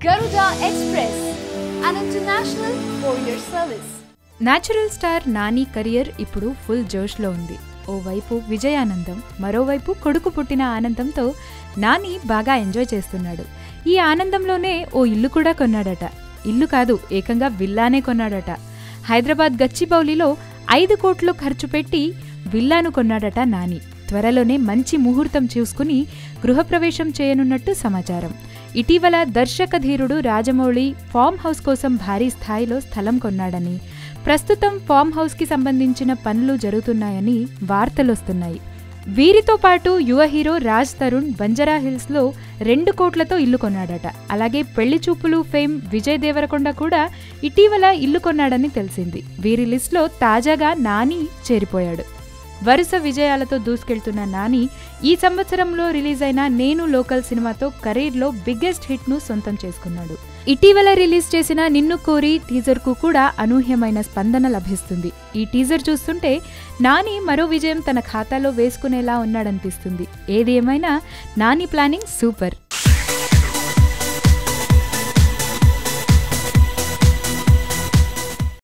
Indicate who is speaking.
Speaker 1: Garuda Express, an international courier service.
Speaker 2: Natural star Nani career ఇప్పుడు full జోష్లో ఉంది. ఓవైపు విజయానందం, మరోవైపు కొడుకు పుట్టిన ఆనందంతో నాని బాగా ఎంజాయ్ చేస్తున్నాడు. ఈ ఆనందంలోనే ఓ ఇల్లు కూడా కొన్నాడట. ఇల్లు కాదు, ఏకంగా విల్లానే కొన్నాడట. హైదరాబాద్ గచ్చిబౌలిలో 5 కోట్లు ఖర్చు పెట్టి విల్లాను కొన్నాడట నాని. త్వరలోనే మంచి ముహూర్తం చూసుకుని గృహప్రవేశం చేయనున్నట్టు సమాచారం. ఇటీవల దర్శకధీరుడు రాజమౌళి ఫామ్ హౌస్ కోసం భారీ స్థాయిలో స్థలం కొన్నాడని, ప్రస్తుతం ఫామ్ హౌస్కి సంబంధించిన పనులు జరుగుతున్నాయని వార్తలొస్తున్నాయి. వీరితో పాటు యువ హీరో రాజ్ తరుణ్ బంజారాహిల్స్లో 2 కోట్లతో ఇల్లు కొన్నాడట. అలాగే పెళ్లి చూపులు ఫేమ్ విజయ్ దేవరకొండ కూడా ఇటీవల ఇల్లు కొన్నాడని తెలిసింది. వీరి లిస్టులో తాజాగా నాని చేరిపోయాడు. వరుస విజయాలతో దూసుకెళ్తున్న నాని ఈ సంవత్సరంలో రిలీజ్ అయిన నేను లోకల్ సినిమాతో కెరీర్లో బిగ్గెస్ట్ హిట్ను సొంతం చేసుకున్నాడు. ఇటీవల రిలీజ్ చేసిన నిన్ను కోరి టీజర్కు కూడా అనూహ్యమైన స్పందన లభిస్తుంది. ఈ టీజర్ చూస్తుంటే నాని మరో విజయం తన ఖాతాలో వేసుకునేలా ఉన్నాడనిపిస్తుంది. ఏది ఏమైనా నాని ప్లానింగ్ సూపర్.